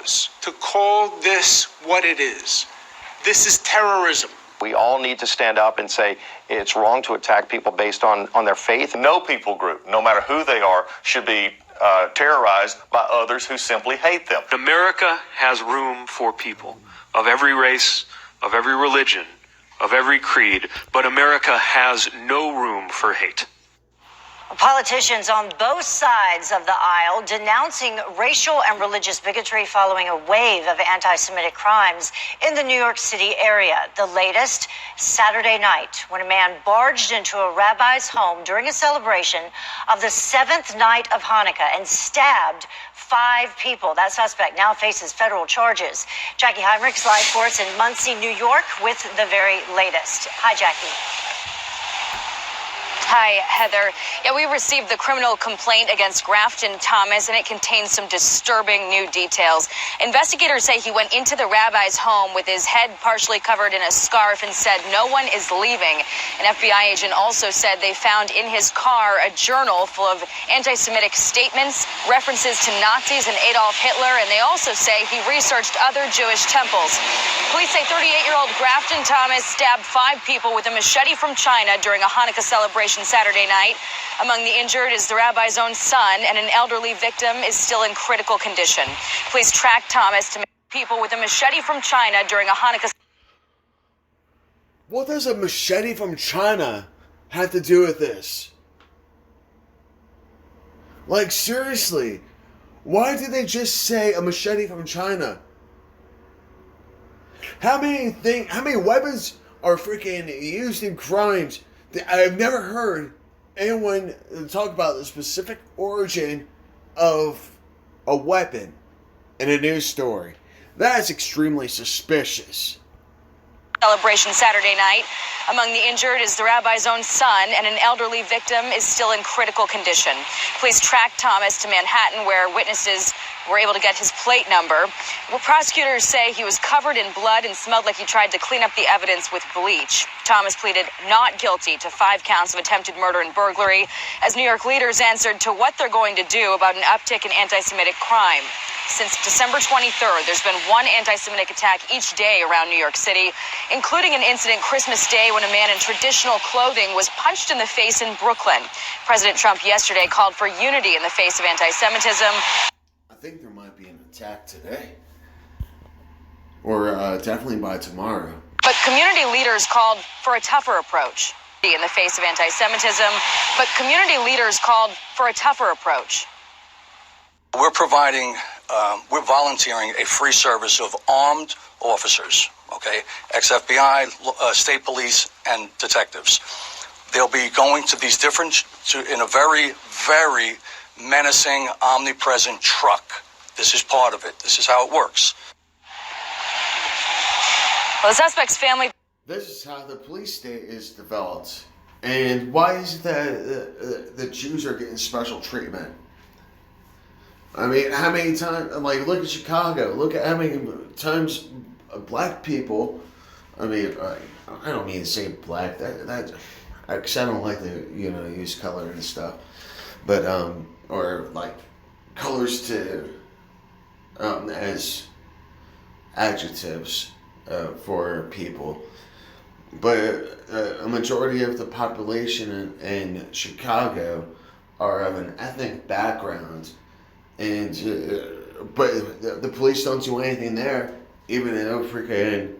pause to call this what it is. This is terrorism. We all need to stand up and say it's wrong to attack people based on their faith. No people group, no matter who they are, should be terrorized by others who simply hate them. America has room for people of every race, of every religion, of every creed, but America has no room for hate. Politicians on both sides of the aisle denouncing racial and religious bigotry following a wave of anti-Semitic crimes in the New York City area. The latest, Saturday night, when a man barged into a rabbi's home during a celebration of the seventh night of Hanukkah and stabbed 5 people. That suspect now faces federal charges. Jackie Heinrich's live for us in Muncie, New York with the very latest. Hi, Jackie. Hi, Heather. Yeah, we received the criminal complaint against Grafton Thomas, and it contains some disturbing new details. Investigators say he went into the rabbi's home with his head partially covered in a scarf and said no one is leaving. An FBI agent also said they found in his car a journal full of anti-Semitic statements, references to Nazis and Adolf Hitler, and they also say he researched other Jewish temples. Police say 38-year-old Grafton Thomas stabbed 5 people with a machete from China during a Hanukkah celebration Saturday night. Among the injured is the rabbi's own son, and an elderly victim is still in critical condition. Police tracked Thomas to people with a machete from China during a Hanukkah. What does a machete from China have to do with this? Like, seriously, why did they just say a machete from China? How many weapons are freaking used in crimes? I've never heard anyone talk about the specific origin of a weapon in a news story. That is extremely suspicious. Celebration Saturday night. Among the injured is the rabbi's own son, and an elderly victim is still in critical condition. Police tracked Thomas to Manhattan, where witnesses were able to get his plate number. Well, prosecutors say he was covered in blood and smelled like he tried to clean up the evidence with bleach. Thomas pleaded not guilty to 5 counts of attempted murder and burglary, as New York leaders answered to what they're going to do about an uptick in anti-Semitic crime. Since December 23rd, there's been one anti-Semitic attack each day around New York City, including an incident Christmas Day when a man in traditional clothing was punched in the face in Brooklyn. President Trump yesterday called for unity in the face of anti-Semitism. I think there might be an attack today. Or definitely by tomorrow. But community leaders called for a tougher approach in the face of anti-Semitism. We're volunteering a free service of armed officers, okay? Ex-FBI, state police, and detectives. They'll be going to these in a very, very menacing, omnipresent truck. This is part of it. This is how it works. Well, the suspect's family... This is how the police state is developed. And why is it that the Jews are getting special treatment? I mean, how many times, like, look at Chicago. Look at how many times black people, I mean, I don't mean to say black, because I don't like to, use color and stuff. But, or, like, colors to, as adjectives for people. But a majority of the population in Chicago are of an ethnic background. And but the police don't do anything there, even though freaking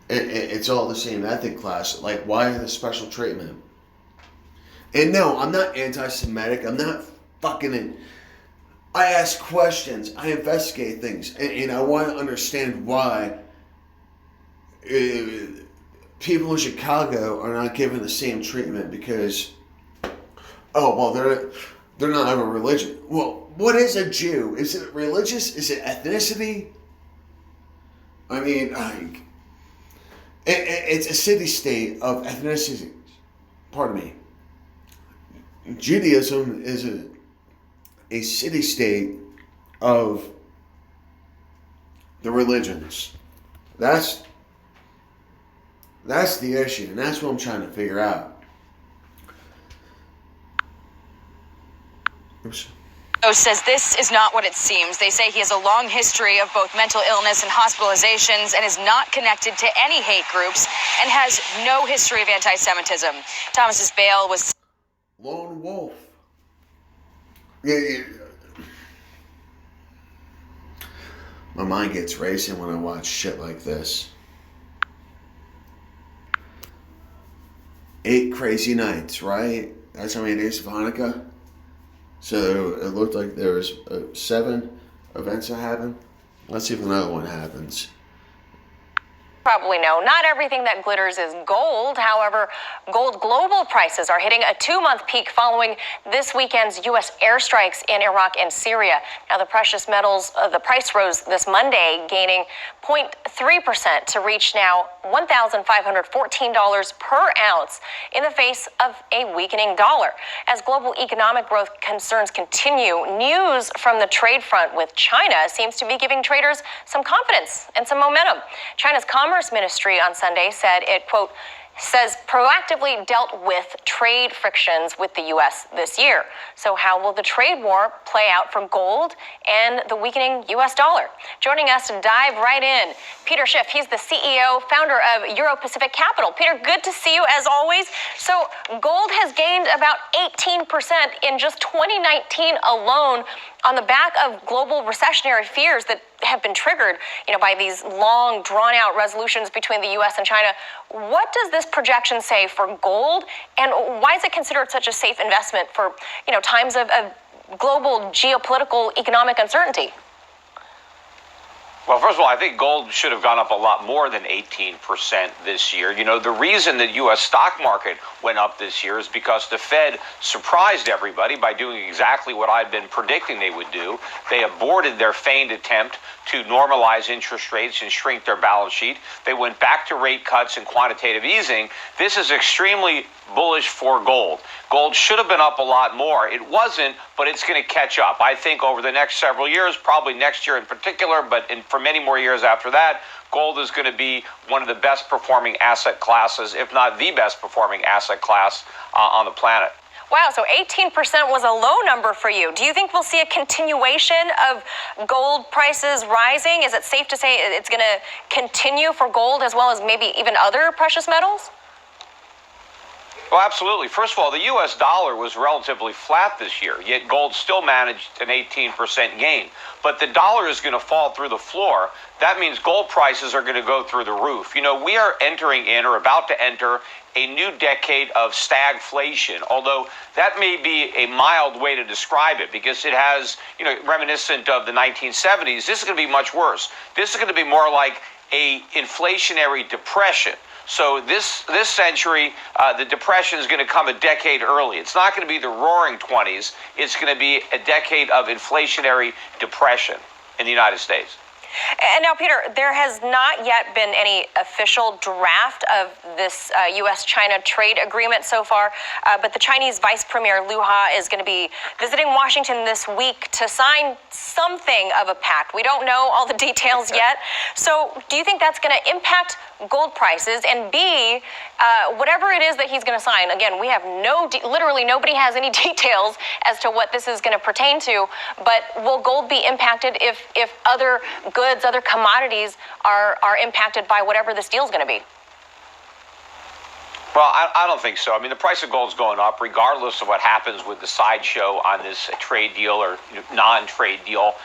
it's all the same ethnic class. Like, why the special treatment? And no, I'm not anti-Semitic. I'm not fucking. I ask questions. I investigate things, and I want to understand why people in Chicago are not given the same treatment because, they're not of a religion. Well, what is a Jew? Is it religious? Is it ethnicity? I mean, it's a city-state of ethnicity. Pardon me. Judaism is a city-state of the religions. That's the issue, and that's what I'm trying to figure out. Oops. Says this is not what it seems. They say he has a long history of both mental illness and hospitalizations and is not connected to any hate groups and has no history of anti-Semitism. Thomas's bail was... Lone wolf. Yeah. My mind gets racing when I watch shit like this. 8 crazy nights, right? That's how many days of Hanukkah? So it looked like there was 7 events that happened. Let's see if another one happens. Probably know not everything that glitters is gold. However, gold global prices are hitting a 2-month peak following this weekend's U.S. airstrikes in Iraq and Syria. Now, the precious metals, the price rose this Monday, gaining 0.3% to reach now $1,514 per ounce in the face of a weakening dollar. As global economic growth concerns continue, news from the trade front with China seems to be giving traders some confidence and some momentum. China's Commerce Ministry on Sunday said it, quote, says proactively dealt with trade frictions with the U.S. this year. So how will the trade war play out for gold and the weakening U.S. dollar? Joining us to dive right in, Peter Schiff. He's the CEO, founder of Euro-Pacific Capital. Peter, good to see you as always. So gold has gained about 18% in just 2019 alone on the back of global recessionary fears that have been triggered, by these long, drawn-out resolutions between the U.S. and China. What does this projection say for gold, and why is it considered such a safe investment for, times of global geopolitical economic uncertainty? Well, first of all, I think gold should have gone up a lot more than 18% this year. The reason the U.S. stock market went up this year is because the Fed surprised everybody by doing exactly what I'd been predicting they would do. They aborted their feigned attempt to normalize interest rates and shrink their balance sheet. They went back to rate cuts and quantitative easing. This is extremely bullish for gold. Gold should have been up a lot more. It wasn't, but it's going to catch up. I think over the next several years, probably next year in particular, but for many more years after that, gold is going to be one of the best performing asset classes, if not the best performing asset class on the planet. Wow, so 18% was a low number for you. Do you think we'll see a continuation of gold prices rising? Is it safe to say it's going to continue for gold as well as maybe even other precious metals? Well, absolutely. First of all, the U.S. dollar was relatively flat this year, yet gold still managed an 18% gain. But the dollar is going to fall through the floor. That means gold prices are going to go through the roof. We are entering in or about to enter a new decade of stagflation, although that may be a mild way to describe it because it has, reminiscent of the 1970s. This is going to be much worse. This is going to be more like a inflationary depression. So this century, the depression is going to come a decade early. It's not going to be the roaring 20s. It's going to be a decade of inflationary depression in the United States. And now, Peter, there has not yet been any official draft of this U.S.-China trade agreement so far, but the Chinese Vice Premier Liu Ha is going to be visiting Washington this week to sign something of a pact. We don't know all the details yet. So do you think that's going to impact gold prices? And B, whatever it is that he's going to sign, again, we have literally nobody has any details as to what this is going to pertain to, but will gold be impacted if other goods, other commodities are impacted by whatever this deal is going to be? Well, I don't think so. I mean, the price of gold is going up regardless of what happens with the sideshow on this trade deal or non-trade deal.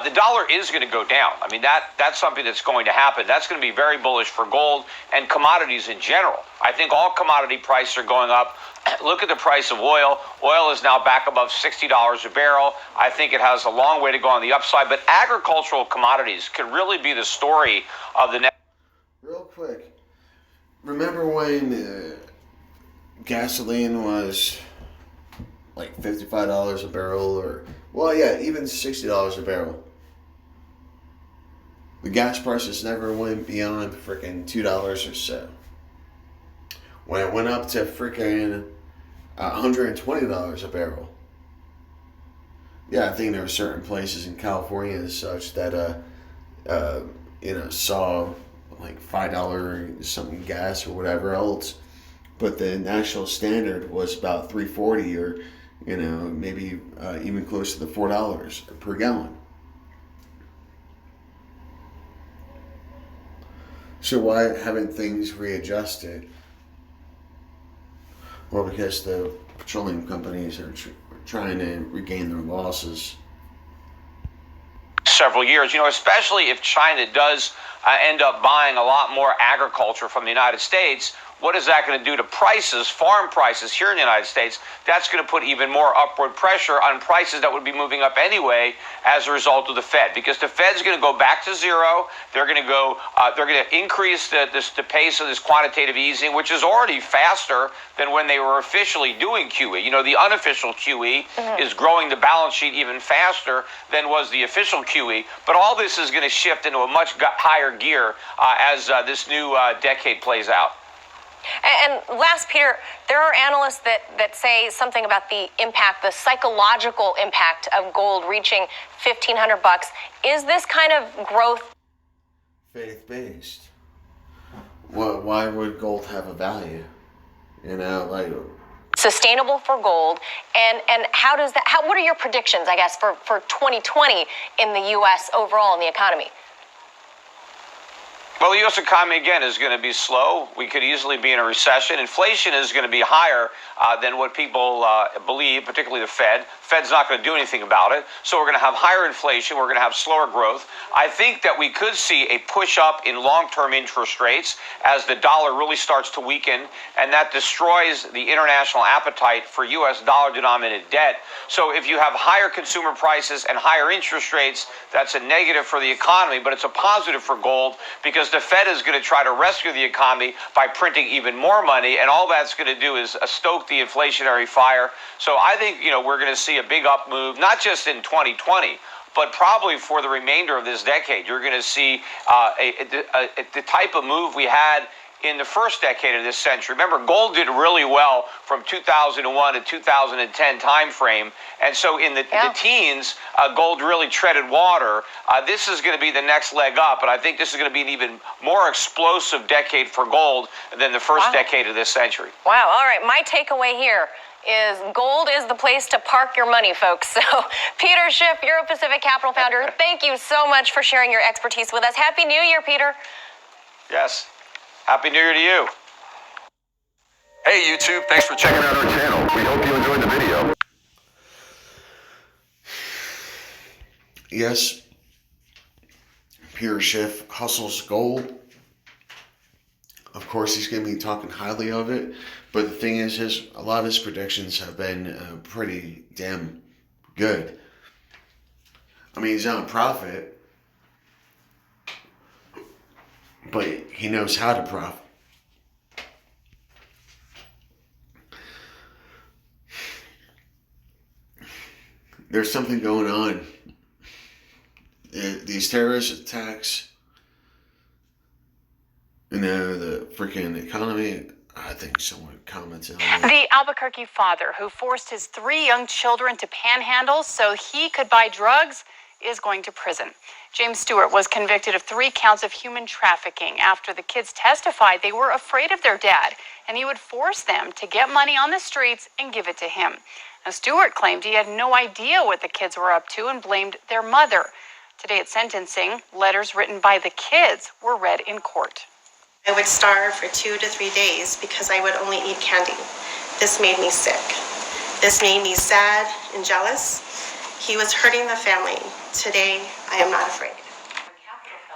The dollar is going to go down. I mean, that's something that's going to happen. That's going to be very bullish for gold and commodities in general. I think all commodity prices are going up. Look at the price of oil. Oil is now back above $60 a barrel. I think it has a long way to go on the upside, but agricultural commodities could really be the story of the next. Real quick, remember when gasoline was like $55 a barrel even $60 a barrel? The gas prices never went beyond freaking $2 or so. When it went up to freaking $120 a barrel. Yeah, I think there were certain places in California and such that saw like $5 something gas or whatever else, but the national standard was about $3.40 or You know, maybe even close to the $4 per gallon. So why haven't things readjusted? Well, because the petroleum companies are trying to regain their losses. Several years, especially if China does end up buying a lot more agriculture from the United States. What is that going to do to prices, farm prices here in the United States? That's going to put even more upward pressure on prices that would be moving up anyway as a result of the Fed, because the Fed's going to go back to zero. They're going to increase the pace of this quantitative easing, which is already faster than when they were officially doing QE. The unofficial QE is growing the balance sheet even faster than was the official QE. But all this is going to shift into a much higher gear as this new decade plays out. And last, Peter, there are analysts that say something about the impact, the psychological impact of gold reaching $1,500. Is this kind of growth faith-based? Why would gold have a value? Sustainable for gold? And how does that? What are your predictions, I guess, for 2020 in the U.S. overall in the economy? Well, the U.S. economy, again, is going to be slow. We could easily be in a recession. Inflation is going to be higher than what people believe, particularly the Fed. Fed's not going to do anything about it. So we're going to have higher inflation. We're going to have slower growth. I think that we could see a push up in long-term interest rates as the dollar really starts to weaken, and that destroys the international appetite for U.S. dollar-denominated debt. So if you have higher consumer prices and higher interest rates, that's a negative for the economy, but it's a positive for gold because the Fed is going to try to rescue the economy by printing even more money, and all that's going to do is stoke the inflationary fire. So I think, we're going to see a big up move, not just in 2020, but probably for the remainder of this decade. You're going to see the type of move we had in the first decade of this century. Remember, gold did really well from 2001 to 2010 timeframe. And so in the teens, gold really treaded water. This is going to be the next leg up. And I think this is going to be an even more explosive decade for gold than the first decade of this century. Wow. All right. My takeaway here is gold is the place to park your money, folks. So, Peter Schiff, Euro Pacific Capital founder, thank you so much for sharing your expertise with us. Happy New Year, Peter. Yes. Happy New Year to you. Hey, YouTube, thanks for checking out our channel. We hope you enjoyed the video. Yes, Peter Schiff hustles gold. Of course, he's going to be talking highly of it. But the thing is, a lot of his predictions have been pretty damn good. I mean, he's on a profit, but he knows how to profit. There's something going on. These terrorist attacks, the freaking economy. I think someone commented on that. The Albuquerque father who forced his 3 young children to panhandle so he could buy drugs is going to prison. James Stewart was convicted of 3 counts of human trafficking after the kids testified they were afraid of their dad and he would force them to get money on the streets and give it to him. Now, Stewart claimed he had no idea what the kids were up to and blamed their mother. Today at sentencing, letters written by the kids were read in court. I would starve for 2 to 3 days because I would only eat candy. This made me sick. This made me sad and jealous. He was hurting the family. Today, I am not afraid.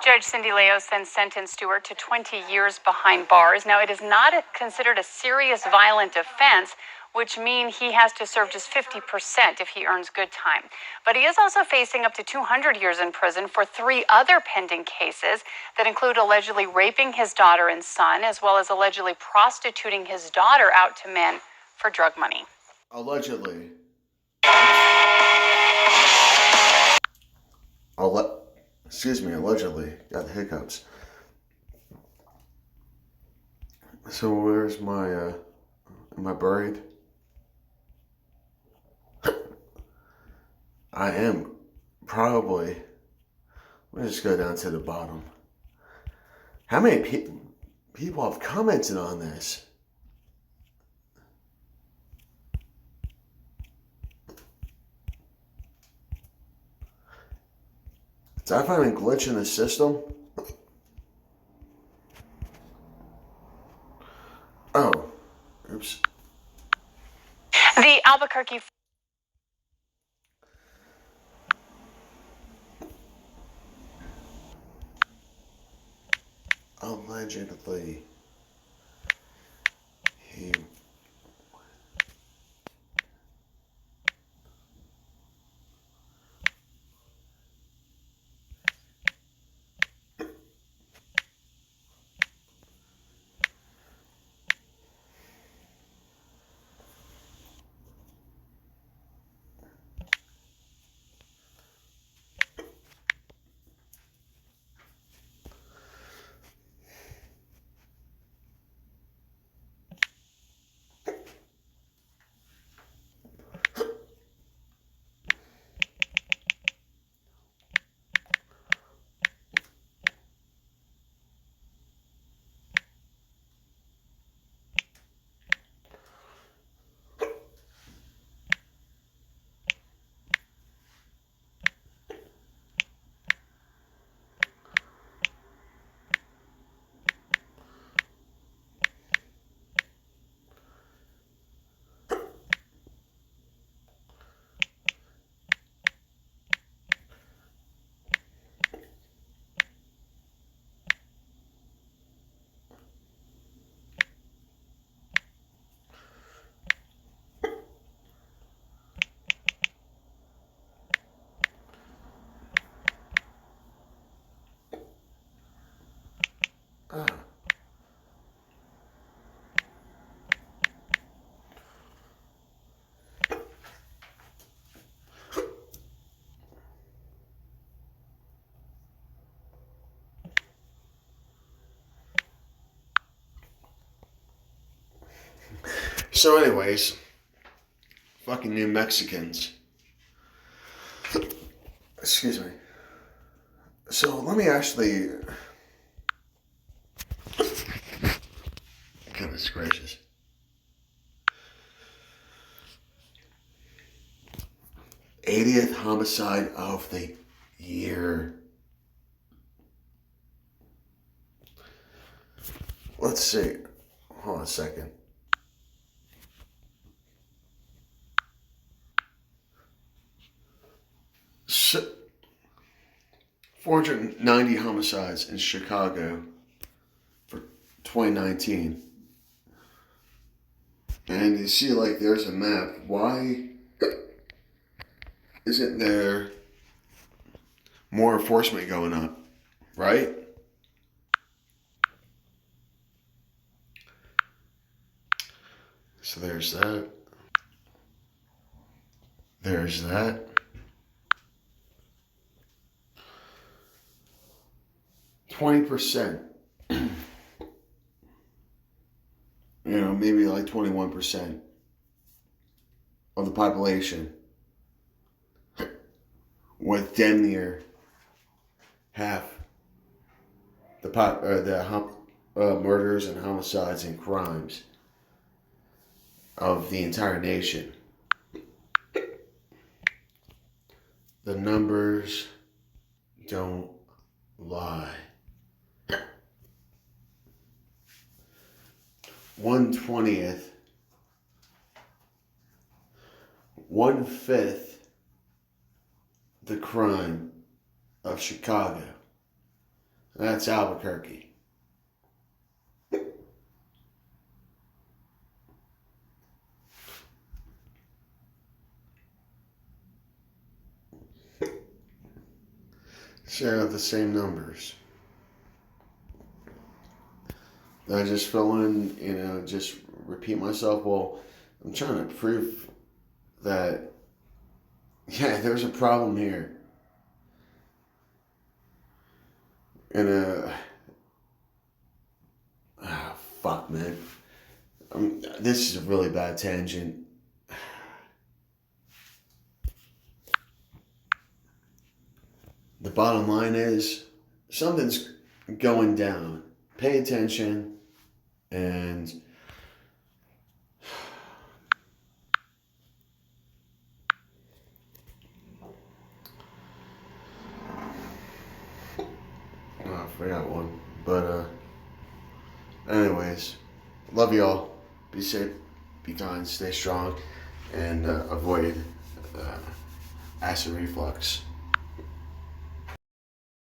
Judge Cindy Leos then sentenced Stewart to 20 years behind bars. Now, it is not considered a serious violent offense, which means he has to serve just 50% if he earns good time. But he is also facing up to 200 years in prison for 3 other pending cases that include allegedly raping his daughter and son, as well as allegedly prostituting his daughter out to men for drug money. Allegedly. Allegedly. Got the hiccups. So where's my, am I buried? I am probably. Let me just go down to the bottom. How many people have commented on this? Did I find a glitch in the system? Oh. Oops. The Albuquerque. Allegedly. He. So, anyways, fucking New Mexicans. Excuse me. So, let me actually. Goodness gracious. '80th homicide of the year. Let's see. Hold on a second. So, 490 homicides in Chicago for 2019. And you see, like, there's a map. Why isn't there more enforcement going up? Right? So there's that. There's that. 20%. Maybe like 21% of the population with damn near half the murders and homicides and crimes of the entire nation. The numbers don't lie. 1/20th, 1/5 the crime of Chicago. That's Albuquerque. Share the same numbers. I just fill in, just repeat myself. Well, I'm trying to prove that, yeah, there's a problem here. And, fuck, man. This is a really bad tangent. The bottom line is, something's going down. Pay attention. And forgot one. But, anyways, love y'all. Be safe, be kind, stay strong, and avoid acid reflux.